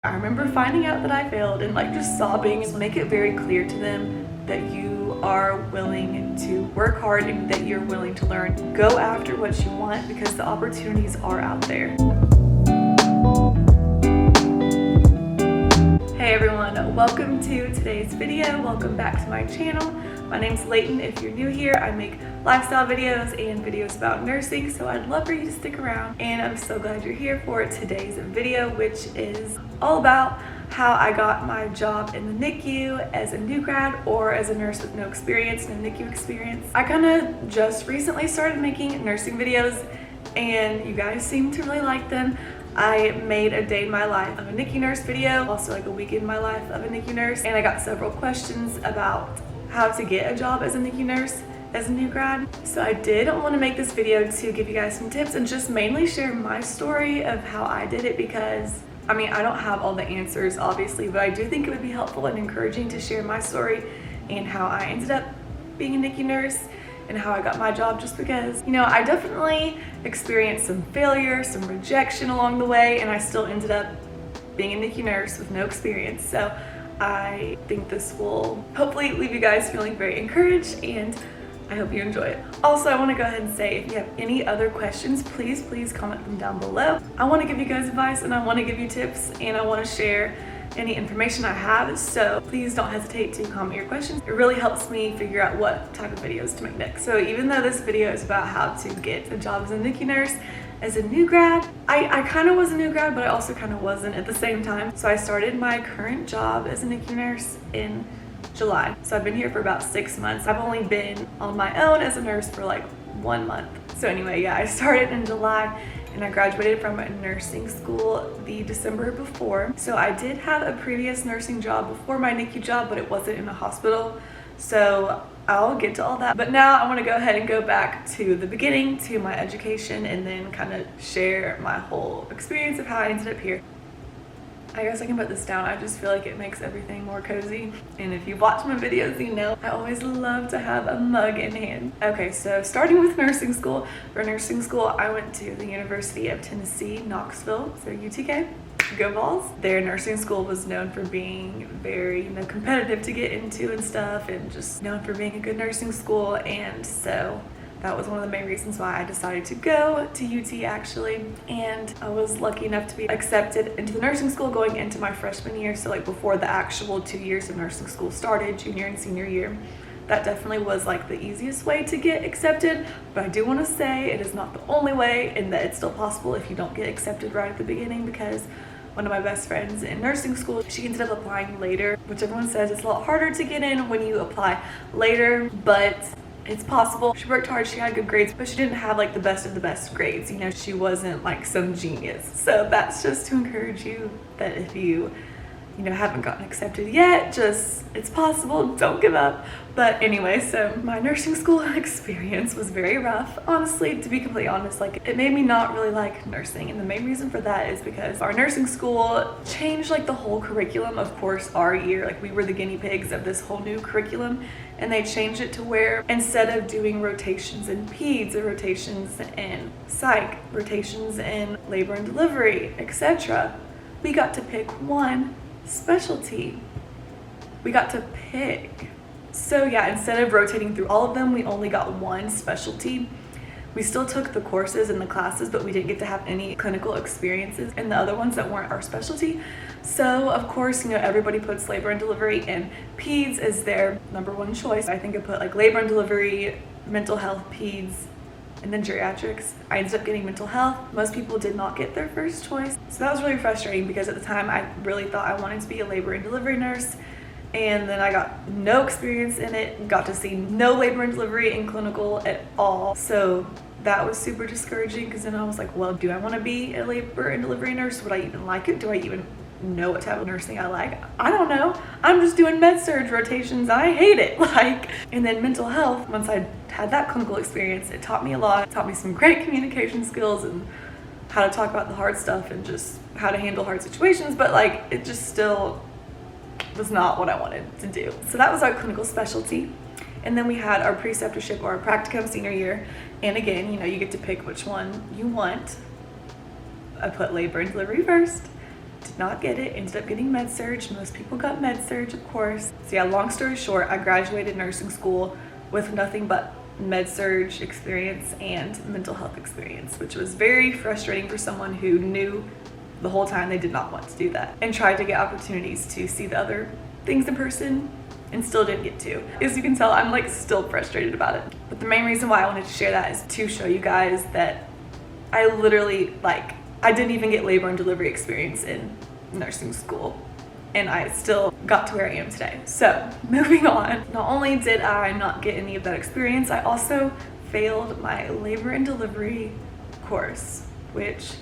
I remember finding out that I failed and like just sobbing. And make it very clear to them that you are willing to work hard and that you're willing to learn. Go after what you want because the opportunities are out there. Hey everyone, welcome to today's video. Welcome back to my channel. My name's Leighton. If you're new here, I make lifestyle videos and videos about nursing, so I'd love for you to stick around. And I'm so glad you're here for today's video, which is all about how I got my job in the NICU as a new grad or as a nurse with no experience, no NICU experience. I kind of just recently started making nursing videos and you guys seem to really like them. I made a day in my life of a NICU nurse video, also like a week in my life of a NICU nurse, and I got several questions about how to get a job as a NICU nurse as a new grad. So I did want to make this video to give you guys some tips and just mainly share my story of how I did it, because I mean, I don't have all the answers obviously, but I do think it would be helpful and encouraging to share my story and how I ended up being a NICU nurse and how I got my job, just because, you know, I definitely experienced some failure, some rejection along the way, and I still ended up being a NICU nurse with no experience. So I think this will hopefully leave you guys feeling very encouraged, and I hope you enjoy it. Also, I want to go ahead and say, if you have any other questions, please comment them down below. I want to give you guys advice and I want to give you tips and I want to share any information I have, so please don't hesitate to comment your questions. It really helps me figure out what type of videos to make next. So even though this video is about how to get a job as a NICU nurse as a new grad, I kind of was a new grad, but I also kind of wasn't at the same time. So I started my current job as a NICU nurse in July. So I've been here for about 6 months. I've only been on my own as a nurse for like 1 month. So anyway, yeah, I started in July and I graduated from nursing school the December before. So I did have a previous nursing job before my NICU job, but it wasn't in a hospital. So I'll get to all that. But now I want to go ahead and go back to the beginning, to my education, and then kind of share my whole experience of how I ended up here. I guess I can put this down. I just feel like it makes everything more cozy. And if you've watched my videos, you know I always love to have a mug in hand. Okay, so starting with nursing school. For nursing school, I went to the University of Tennessee, Knoxville, so UTK. Go Vols. Their nursing school was known for being very, you know, competitive to get into and stuff, and just known for being a good nursing school. And so that was one of the main reasons why I decided to go to UT actually. And I was lucky enough to be accepted into the nursing school going into my freshman year. So like before the actual 2 years of nursing school started, junior and senior year. That definitely was like the easiest way to get accepted. But I do want to say it is not the only way, and that it's still possible if you don't get accepted right at the beginning, because one of my best friends in nursing school, she ended up applying later, which everyone says it's a lot harder to get in when you apply later, but it's possible. She worked hard, she had good grades, but she didn't have like the best of the best grades. You know, she wasn't like some genius. So that's just to encourage you that if you know, haven't gotten accepted yet, just, it's possible, don't give up. But anyway, so my nursing school experience was very rough. Honestly, to be completely honest, like it made me not really like nursing. And the main reason for that is because our nursing school changed like the whole curriculum. Of course, our year, like we were the guinea pigs of this whole new curriculum. And they changed it to where instead of doing rotations in peds, or rotations in psych, rotations in labor and delivery, etc., we got to pick one specialty. We got to pick. So yeah, instead of rotating through all of them, we only got one specialty. We still took the courses and the classes, but we didn't get to have any clinical experiences in the other ones that weren't our specialty. So of course, you know, everybody puts labor and delivery and peds as their number one choice. I think I put like labor and delivery, mental health, peds, and then geriatrics. I ended up getting mental health. Most people did not get their first choice. So that was really frustrating, because at the time I really thought I wanted to be a labor and delivery nurse. And then I got no experience in it, got to see no labor and delivery in clinical at all. So that was super discouraging, because then I was like, well, do I want to be a labor and delivery nurse? Would I even like it? Do I even know what type of nursing I like? I don't know. I'm just doing med surg rotations. I hate it. Like, and then mental health, once I had that clinical experience, it taught me a lot. It taught me some great communication skills and how to talk about the hard stuff and just how to handle hard situations, but like it just still was not what I wanted to do. So that was our clinical specialty. And then we had our preceptorship or our practicum senior year. And again, you know, you get to pick which one you want. I put labor and delivery first. did not get it, ended up getting med-surg. Most people got med-surg, of course. So yeah, long story short, I graduated nursing school with nothing but med-surg experience and mental health experience, which was very frustrating for someone who knew the whole time they did not want to do that and tried to get opportunities to see the other things in person and still didn't get to. As you can tell, I'm like still frustrated about it. But the main reason why I wanted to share that is to show you guys that I literally, like, I didn't even get labor and delivery experience in nursing school, and I still got to where I am today. So moving on, not only did I not get any of that experience, I also failed my labor and delivery course, which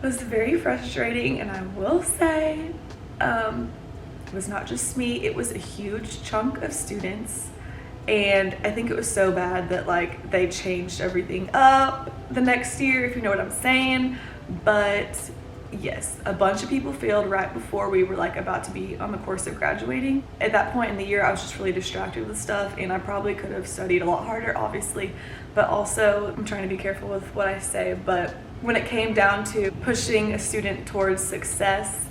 was very frustrating. And I will say, it was not just me, it was a huge chunk of students. And I think it was so bad that like they changed everything up the next year, if you know what I'm saying. But yes, a bunch of people failed right before we were like about to be on the course of graduating. At that point in the year, I was just really distracted with stuff, and I probably could have studied a lot harder, obviously, but also I'm trying to be careful with what I say. But when it came down to pushing a student towards success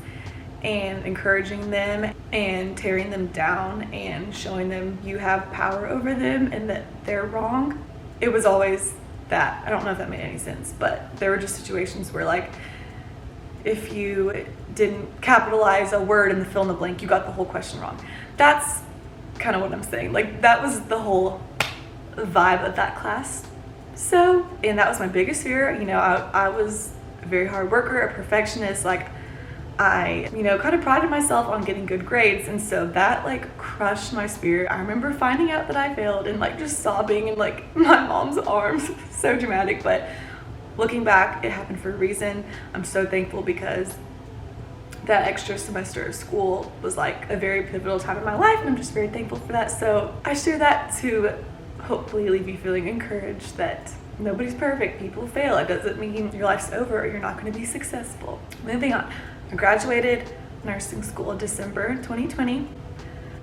and encouraging them and tearing them down and showing them you have power over them and that they're wrong, it was always that. I don't know if that made any sense, but there were just situations where like if you didn't capitalize a word in the fill in the blank, you got the whole question wrong. That's kind of what I'm saying. Like that was the whole vibe of that class. So, and that was my biggest fear. You know, I was a very hard worker, a perfectionist. Like I, you know, kind of prided myself on getting good grades, and so that like crushed my spirit. I remember finding out that I failed and like just sobbing in like my mom's arms. So dramatic, but looking back, it happened for a reason. I'm so thankful because that extra semester of school was like a very pivotal time in my life, and I'm just very thankful for that. So I share that to hopefully leave you feeling encouraged that nobody's perfect. People fail. It doesn't mean your life's over or you're not going to be successful. Moving on. I graduated nursing school in December 2020.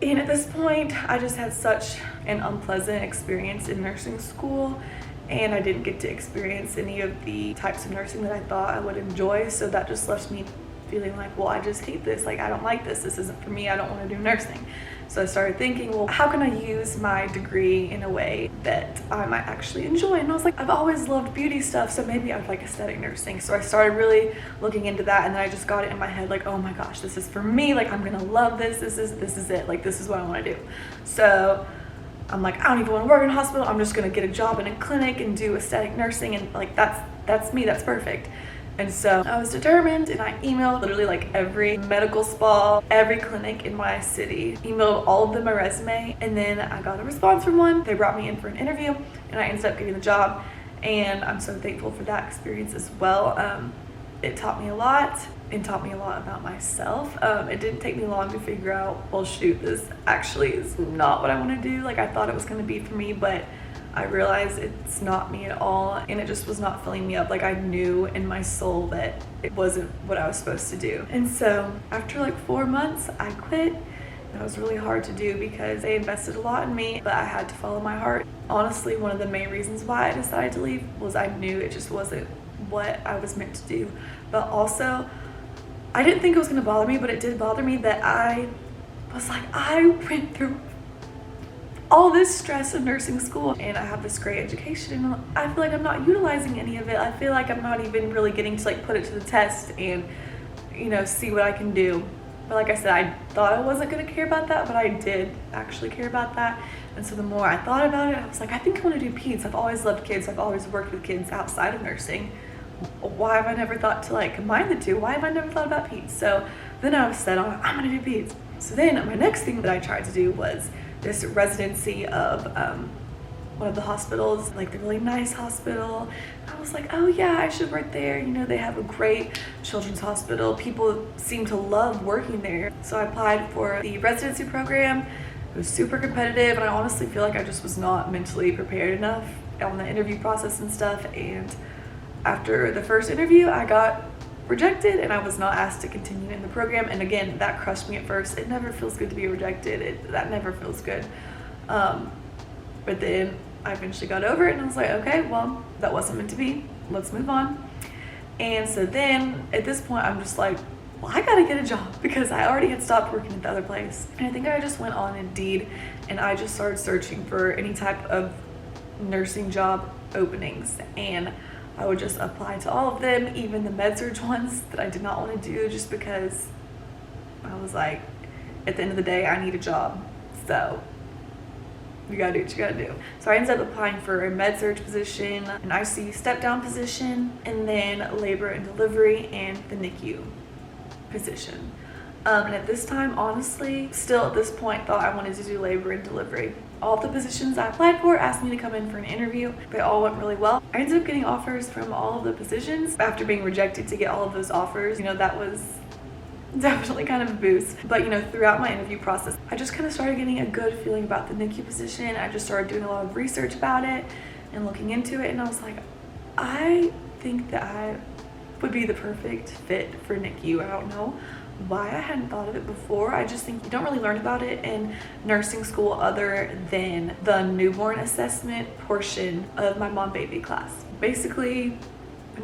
And at this point, I just had such an unpleasant experience in nursing school, and I didn't get to experience any of the types of nursing that I thought I would enjoy. So that just left me feeling like, well, I just hate this. Like, I don't like this. This isn't for me. I don't want to do nursing. So I started thinking, well, how can I use my degree in a way that I might actually enjoy? And I was like, I've always loved beauty stuff, so maybe I'd like aesthetic nursing. So I started really looking into that, and then I just got it in my head, like, oh my gosh, this is for me. Like, I'm gonna love this. This is it. Like, this is what I want to do. So I'm like, I don't even want to work in a hospital. I'm just gonna get a job in a clinic and do aesthetic nursing, and like that's me. That's perfect. And so I was determined, and I emailed literally like every medical spa, every clinic in my city, emailed all of them my resume, and then I got a response from one. They brought me in for an interview, and I ended up getting the job, and I'm so thankful for that experience as well. It taught me a lot, and taught me a lot about myself. It didn't take me long to figure out, well, shoot, this actually is not what I want to do. Like, I thought it was going to be for me, but I realized it's not me at all, and it just was not filling me up. Like, I knew in my soul that it wasn't what I was supposed to do. And so after like 4 months, I quit. It was really hard to do because they invested a lot in me, but I had to follow my heart. Honestly, one of the main reasons why I decided to leave was I knew it just wasn't what I was meant to do. But also, I didn't think it was going to bother me, but it did bother me that I was like, I went through all this stress in nursing school, and I have this great education, and I feel like I'm not utilizing any of it. I feel like I'm not even really getting to like put it to the test and, you know, see what I can do. But like I said, I thought I wasn't going to care about that, but I did actually care about that. And so the more I thought about it, I was like, I think I want to do peds. I've always loved kids. I've always worked with kids outside of nursing. Why have I never thought to like combine the two? Why have I never thought about peds? So then I was set on, I'm going to do peds. So then my next thing that I tried to do was this residency of one of the hospitals, like the really nice hospital. I was like, oh yeah, I should work there. You know, they have a great children's hospital. People seem to love working there. So I applied for the residency program. It was super competitive, and I honestly feel like I just was not mentally prepared enough on the interview process and stuff. And after the first interview, I got rejected, and I was not asked to continue in the program. And again, that crushed me at first. It never feels good to be rejected. That never feels good. But then I eventually got over it, and I was like, okay, well, that wasn't meant to be. Let's move on. And so then at this point, I'm just like, well, I gotta get a job because I already had stopped working at the other place. And I think I just went on Indeed and I just started searching for any type of nursing job openings, and I would just apply to all of them, even the med-surg ones that I did not want to do, just because I was like, at the end of the day, I need a job, so you gotta do what you gotta do. So I ended up applying for a med-surg position, an ICU step-down position, and then labor and delivery and the NICU position. And at this time, honestly, still at this point, thought I wanted to do labor and delivery. All of the positions I applied for asked me to come in for an interview. They all went really well. I ended up getting offers from all of the positions. After being rejected to get all of those offers, that was definitely kind of a boost. But throughout my interview process, I just kind of started getting a good feeling about the NICU position. I just started doing a lot of research about it and looking into it, and I was like, I think that I would be the perfect fit for NICU. I don't know why I hadn't thought of it before. I just think you don't really learn about it in nursing school other than the newborn assessment portion of my mom baby class. Basically,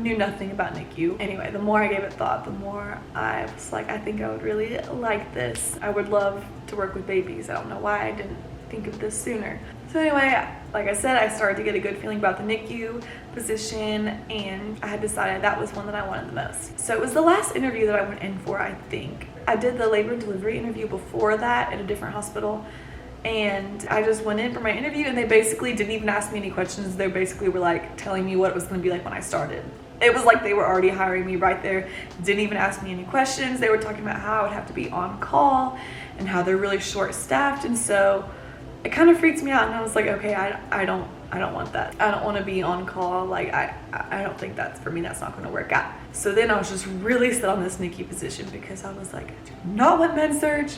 knew nothing about NICU. Anyway, the more I gave it thought, the more I was like, I think I would really like this. I would love to work with babies. I don't know why I didn't think of this sooner. So anyway, like I said, I started to get a good feeling about the NICU position, and I had decided that was one that I wanted the most. So it was the last interview that I went in for, I think. I did the labor and delivery interview before that at a different hospital, and I just went in for my interview, and they basically didn't even ask me any questions. They basically were like telling me what it was going to be like when I started. It was like they were already hiring me right there. Didn't even ask me any questions. They were talking about how I would have to be on call and how they're really short-staffed, and so it kind of freaked me out, and I was like, okay, I don't want that. I don't want to be on call. Like, I don't think that's for me. That's not going to work out. So then I was just really set on this NICU position because I was like, I do not want med-surg.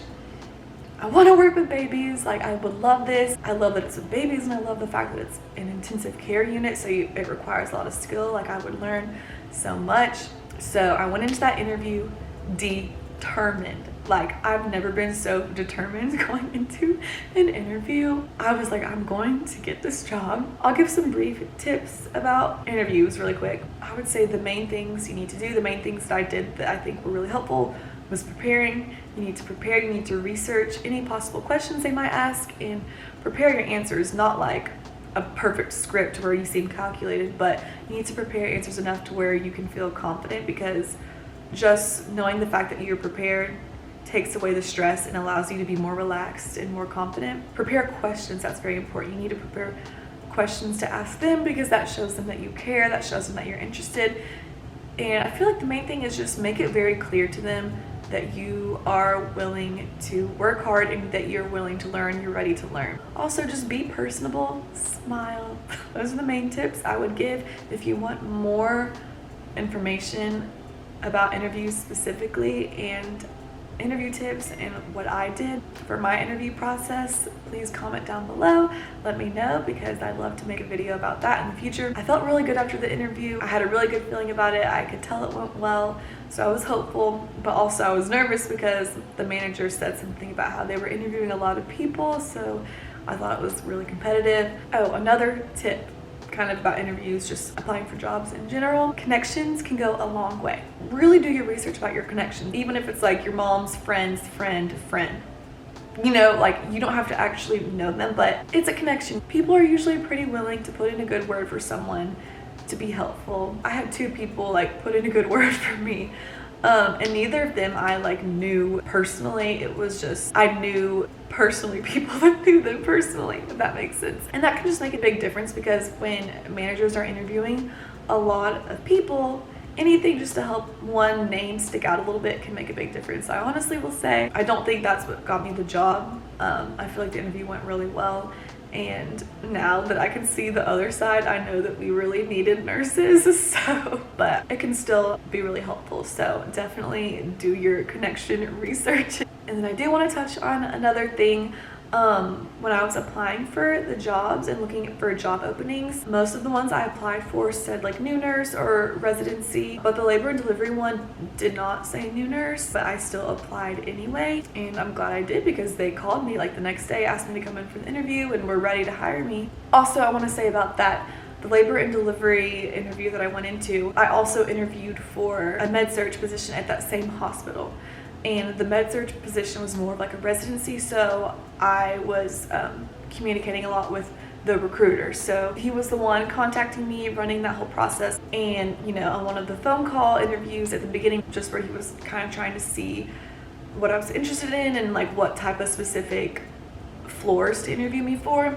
I want to work with babies. Like, I would love this. I love that it's with babies, and I love the fact that it's an intensive care unit, so it requires a lot of skill. Like, I would learn so much. So I went into that interview determined. Like, I've never been so determined going into an interview. I was like, I'm going to get this job. I'll give some brief tips about interviews really quick. I would say the main things you need to do, the main things that I did that I think were really helpful was preparing. You need to prepare, you need to research any possible questions they might ask and prepare your answers, not like a perfect script where you seem calculated, but you need to prepare answers enough to where you can feel confident, because just knowing the fact that you're prepared takes away the stress and allows you to be more relaxed and more confident. Prepare questions, that's very important. You need to prepare questions to ask them because that shows them that you care, that shows them that you're interested. And I feel like the main thing is just make it very clear to them that you are willing to work hard and that you're willing to learn, you're ready to learn. Also, just be personable, smile. Those are the main tips I would give. If you want more information about interviews specifically and interview tips and what I did for my interview process, please comment down below. Let me know, because I'd love to make a video about that in the future. I felt really good after the interview. I had a really good feeling about it. I could tell it went well, so I was hopeful, but also I was nervous because the manager said something about how they were interviewing a lot of people, so I thought it was really competitive. Oh, another tip kind of about interviews, just applying for jobs in general. Connections can go a long way. Really do your research about your connections, even if it's like your mom's friend's friend. Like, you don't have to actually know them, but it's a connection. People are usually pretty willing to put in a good word for someone to be helpful. I had 2 people like put in a good word for me, and neither of them I like knew personally. It was just I knew personally people that knew them personally, if that makes sense. And that can just make a big difference, because when managers are interviewing a lot of people, anything just to help one name stick out a little bit can make a big difference. I honestly will say I don't think that's what got me the job. I feel like the interview went really well, and now that I can see the other side, I know that we really needed nurses, but it can still be really helpful. So definitely do your connection research. And then I do want to touch on another thing. When I was applying for the jobs and looking for job openings, most of the ones I applied for said like new nurse or residency, but the labor and delivery one did not say new nurse, but I still applied anyway, and I'm glad I did, because they called me like the next day, asked me to come in for the interview, and were ready to hire me. Also, I want to say about that, the labor and delivery interview that I went into, I also interviewed for a med-surg position at that same hospital. And the med-surg position was more of like a residency, so I was communicating a lot with the recruiter. So he was the one contacting me, running that whole process. And, you know, on one of the phone call interviews at the beginning, just where he was kind of trying to see what I was interested in and like what type of specific floors to interview me for,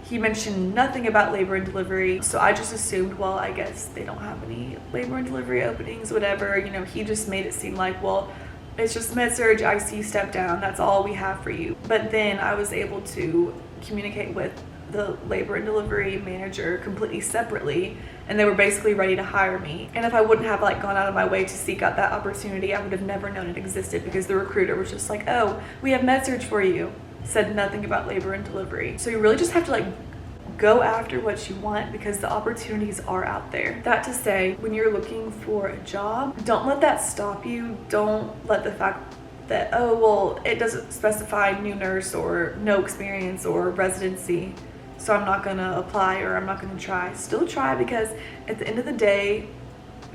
he mentioned nothing about labor and delivery. So I just assumed, well, I guess they don't have any labor and delivery openings, whatever. You know, he just made it seem like, well, it's just med-surg, ICU step down, that's all we have for you. But then I was able to communicate with the labor and delivery manager completely separately, and they were basically ready to hire me. And if I wouldn't have like gone out of my way to seek out that opportunity, I would have never known it existed, because the recruiter was just like, oh, we have med-surg for you. Said nothing about labor and delivery. So you really just have to like go after what you want, because the opportunities are out there. That to say, when you're looking for a job, don't let that stop you. Don't let the fact that, oh, well, it doesn't specify new nurse or no experience or residency, so I'm not gonna apply or I'm not gonna try. Still try, because at the end of the day,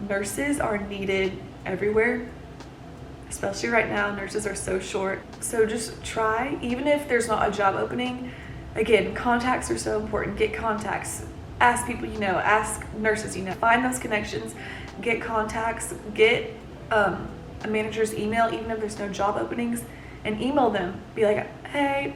nurses are needed everywhere. Especially right now, nurses are so short. So just try, even if there's not a job opening. Again, contacts are so important. Get contacts. Ask people you know, ask nurses you know. Find those connections, get contacts, get a manager's email, even if there's no job openings, and email them. Be like, hey,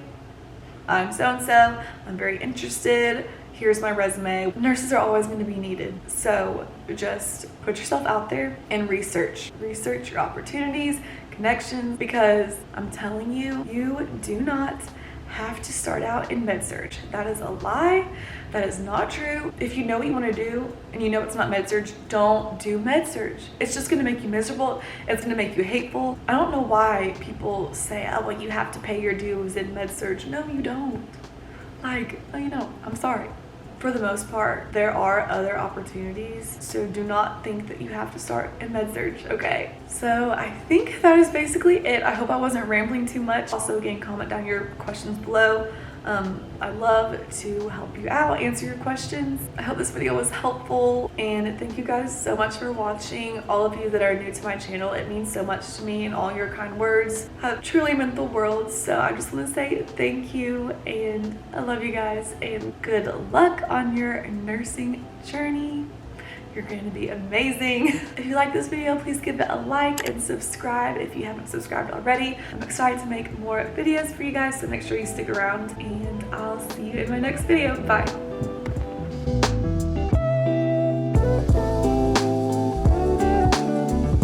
I'm so-and-so, I'm very interested, here's my resume. Nurses are always going to be needed. So just put yourself out there and research. Research your opportunities, connections, because I'm telling you, you do not have to start out in med-surg. That is a lie. That is not true. If you know what you want to do and you know it's not med-surg, don't do med-surg. It's just going to make you miserable. It's going to make you hateful. I don't know why people say, oh, well, you have to pay your dues in med-surg. No, you don't. Like, oh, you know, I'm sorry. For the most part, there are other opportunities, so do not think that you have to start in med-surg, okay? So I think that is basically it. I hope I wasn't rambling too much. Also, again, comment down your questions below. I love to help you out, answer your questions. I hope this video was helpful, and thank you guys so much for watching. All of you that are new to my channel, it means so much to me, and all your kind words have truly meant the world. So I just want to say thank you, and I love you guys, and good luck on your nursing journey. You're going to be amazing. If you like this video, please give it a like and subscribe if you haven't subscribed already. I'm excited to make more videos for you guys, so make sure you stick around, and I'll see you in my next video. Bye.